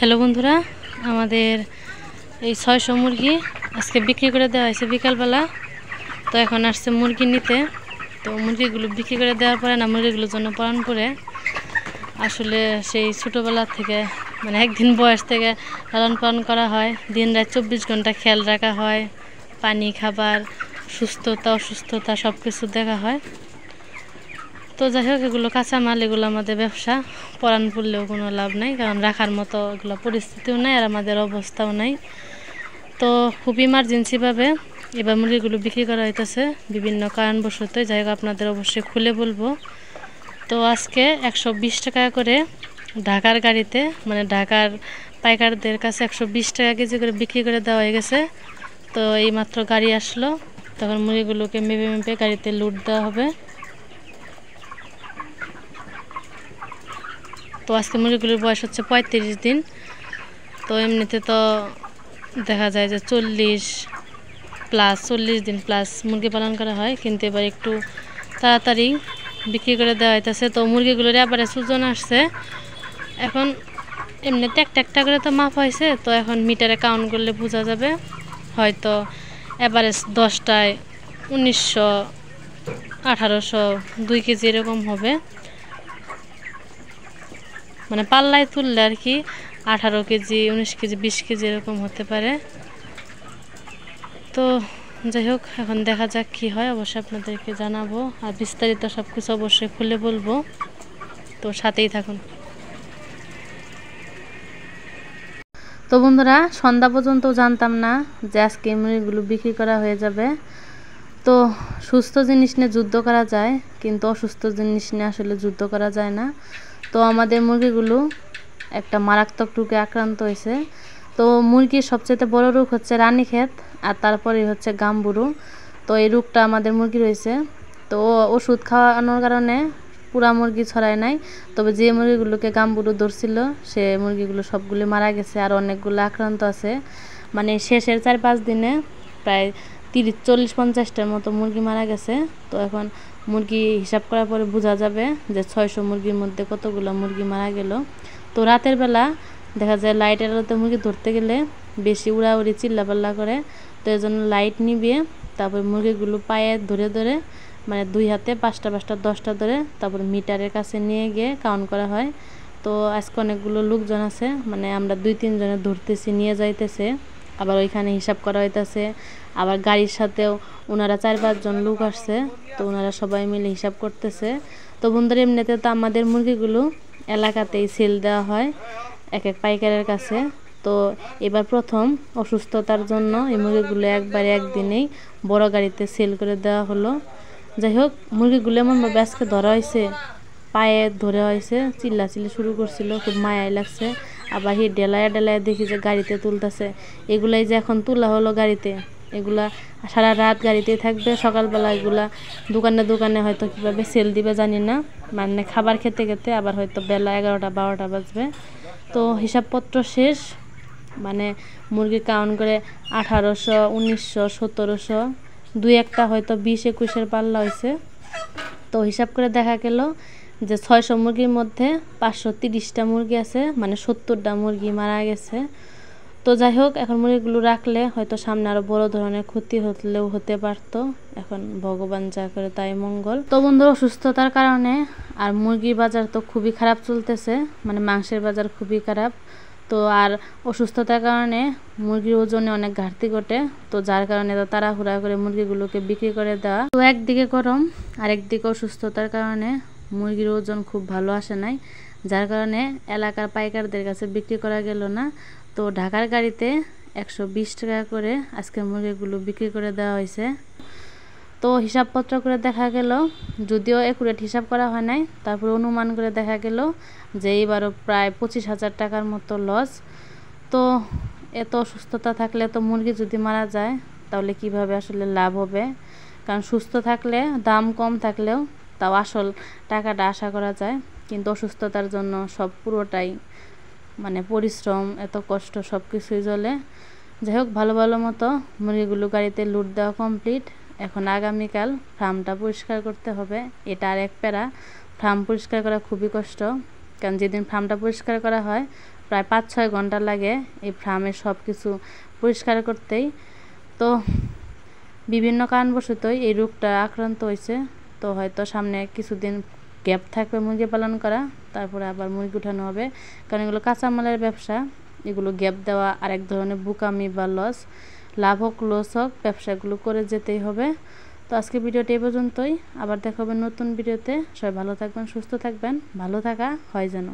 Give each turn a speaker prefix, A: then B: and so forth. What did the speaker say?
A: Hello বন্ধুরা, আমাদের এই 600 মুরগি আজকে বিক্রি করে দেওয়া হয়েছে বিকালবেলা। তো এখন আসছে মুরগি নিতে। তো মুরগিগুলো বিক্রি করে দেওয়ার পরে না মুরগিগুলোর জন্য পালন করে আসলে সেই ছোটোবেলা থেকে মানে একদিন বয়স থেকে লালন পালন করা হয়। দিন রাত 24 ঘন্টা খেয়াল রাখা হয়, পানি খাবার সুস্থতা অসুস্থতা সব কিছু দেখা হয়। তো যাই হোক, এগুলো কাঁচামাল, এগুলো আমাদের ব্যবসা, পরাণ পড়লেও কোনো লাভ নাই, কারণ রাখার মতো এগুলো পরিস্থিতিও নাই আর আমাদের অবস্থাও নাই। তো খুব ইমার্জেন্সিভাবে এবার মুরগিগুলো বিক্রি করা হইতেছে বিভিন্ন কারণবশত। যাই হোক, আপনাদের অবশ্যই খুলে বলবো। তো আজকে 120 টাকা করে ঢাকার গাড়িতে, মানে ঢাকার পাইকারদের কাছে 120 টাকা কেজি করে বিক্রি করে দেওয়া হয়ে গেছে। তো এইমাত্র গাড়ি আসলো, তখন মুরগিগুলোকে মেপে মেপে গাড়িতে লোড দেওয়া হবে। তো আজকে মুরগিগুলোর বয়স হচ্ছে 35 দিন। তো এমনিতে তো দেখা যায় যে 40 দিন প্লাস মুরগি পালন করা হয়, কিন্তু এবার একটু তাড়াতাড়ি বিক্রি করে দেওয়া হইতেছে। তো মুরগিগুলোর এবারে ওজন আসছে, এখন এমনিতে একটা করে তো মাপ হয়েছে। তো এখন মিটারে কাউন্ট করলে বোঝা যাবে, হয়তো এভারেজ 10টায় 1900, 1800, 2 কেজি এরকম হবে। মানে পাল্লায় তুললে আর কি 18 কেজি, 19 কেজি, 20 কেজি এরকম হতে পারে। তো যাই হোক, এখন দেখা যাক কি হয়, অবশ্যই আপনাদেরকে জানাবো আর বিস্তারিত সব কিছু অবশ্যই খুলে বলবো। তো সাথেই থাকুন। তো বন্ধুরা, সন্ধ্যা পর্যন্ত জানতাম না যে আজকে মুরগিগুলো বিক্রি করা হয়ে যাবে। তো সুস্থ জিনিস নিয়ে যুদ্ধ করা যায়, কিন্তু অসুস্থ জিনিস নিয়ে আসলে যুদ্ধ করা যায় না। তো আমাদের মুরগিগুলো একটা মারাত্মক রোগে আক্রান্ত হয়েছে। তো মুরগির সবচেয়ে বড় রোগ হচ্ছে রানীক্ষেত, আর তারপরে হচ্ছে গাম্বুরু। তো এই রোগটা আমাদের মুরগি রয়েছে। তো ওষুধ খাওয়ানোর কারণে পুরা মুরগি ছড়ায় নাই, তবে যে মুরগিগুলোকে গাম্বুরু ধরছিল সে মুরগিগুলো সবগুলো মারা গেছে, আর অনেকগুলো আক্রান্ত আছে। মানে শেষের 4-5 দিনে প্রায় 30-40-50টার মতো মুরগি মারা গেছে। তো এখন মুরগি হিসাব করার পরে বোঝা যাবে যে 600 মুরগির মধ্যে কতগুলো মুরগি মারা গেল। তো রাতের বেলা দেখা যায় লাইটের আলোতে মুরগি ধরতে গেলে বেশি উড়াউড়ি চিল্লাপাল্লা করে। তো এই জন্য লাইট নিভিয়ে তারপর মুরগিগুলো পায়ে ধরে ধরে, মানে 2 হাতে 5টা 5টা 10টা ধরে তারপর মিটারের কাছে নিয়ে গিয়ে কাউন্ট করা হয়। তো আজকে অনেকগুলো লোকজন আছে, মানে আমরা 2-3 জনে ধরতেছি, নিয়ে যাইতেছে, আবার ওইখানে হিসাব করা হইতেছে। আবার গাড়ির সাথেও ওনারা 4-5 জন লোক আসছে, তো ওনারা সবাই মিলে হিসাব করতেছে। তো বন্ধুরা, এমনিতে তো আমাদের মুরগিগুলো এলাকাতেই সেল দেওয়া হয় এক এক পাইকারের কাছে। তো এবার প্রথম অসুস্থতার জন্য এই মুরগিগুলো একবারে একদিনেই বড় গাড়িতে সেল করে দেওয়া হলো। যাই হোক, মুরগিগুলো এমনভাবে আজকে ধরা হয়েছে, পায়ে ধরে হয়েছে, চিল্লাচিল্লি শুরু করছিল, খুব মায়াই লাগছে। আবার ডেলায় ডেলায় দেখি যে গাড়িতে তুলতেছে। এগুলাই যে এখন তোলা হলো গাড়িতে, এগুলা সারা রাত গাড়িতেই থাকবে। সকালবেলা এগুলা দোকানে দোকানে হয়তো কীভাবে সেল দিবে জানি না, মানে খাবার খেতে খেতে আবার হয়তো বেলা 11টা-12টা বাজবে। তো হিসাবপত্র শেষ, মানে মুরগি কাউন্ট করে 1800, 1900, 1700, 2-1টা হয়তো 20-21-এর পাল্লা হয়েছে। তো হিসাব করে দেখা গেল যে 600 মুরগির মধ্যে 530টা মুরগি আছে, মানে 70টা মুরগি মারা গেছে। তো যাই হোক, এখন মুরগিগুলো রাখলে হয়তো সামনে আরো বড় ধরনের ক্ষতি হলেও হতে পারত। এখন ভগবান যা করে তাই মঙ্গল। তো বন্ধুরা, অসুস্থতার কারণে আর মুরগির বাজার তো খুবই খারাপ চলতেছে, মানে মাংসের বাজার খুবই খারাপ। তো আর অসুস্থতার কারণে মুরগির ওজনে অনেক ঘাটতি ঘটে। তো যার কারণে তো তাড়াহুড়া করে মুরগিগুলোকে বিক্রি করে দেওয়া। তো একদিকে গরম আর একদিকে অসুস্থতার কারণে মুরগির ওজন খুব ভালো আসে নাই, যার কারণে এলাকার পাইকারদের কাছে বিক্রি করা গেল না। তো ঢাকার গাড়িতে 120 টাকা করে আজকে মুরগিগুলো বিক্রি করে দেওয়া হয়েছে। তো হিসাবপত্র করে দেখা গেল, যদিও একুরেট হিসাব করা হয় নাই, তারপর অনুমান করে দেখা গেল যে এইবারও প্রায় 25,000 টাকার মতো লস। তো এত অসুস্থতা থাকলে তো মুরগি যদি মারা যায় তাহলে কিভাবে আসলে লাভ হবে? কারণ সুস্থ থাকলে দাম কম থাকলেও তাও আসল টাকাটা আশা করা যায়, কিন্তু অসুস্থতার জন্য সব পুরোটাই মানে পরিশ্রম, এত কষ্ট সব কিছুই জ্বলে। যাই হোক, ভালো ভালো মতো মুরগিগুলো গাড়িতে লোড দেওয়া কমপ্লিট। এখন আগামীকাল ফার্মটা পরিষ্কার করতে হবে। এটা আর এক প্যারা, ফার্ম পরিষ্কার করা খুবই কষ্ট, কারণ যেদিন ফার্মটা পরিষ্কার করা হয় প্রায় 5-6 ঘন্টা লাগে এই ফার্মের সব কিছু পরিষ্কার করতেই। তো বিভিন্ন কারণবশতই এই রোগটা আক্রান্ত হয়েছে। তো হয়তো সামনে কিছুদিন গ্যাপ থাকবে মুরগি পালন করা, তারপরে আবার মুরগি উঠানো হবে, কারণ এগুলো কাঁচামালের ব্যবসা। এগুলো গ্যাপ দেওয়া আরেক ধরনের বোকামি বা লস। লাভ হোক লস হোক, ব্যবসাগুলো করে যেতেই হবে। তো আজকে ভিডিওটা এই পর্যন্তই, আবার দেখা হবে নতুন ভিডিওতে। সবাই ভালো থাকবেন, সুস্থ থাকবেন, ভালো থাকা হয় যেন।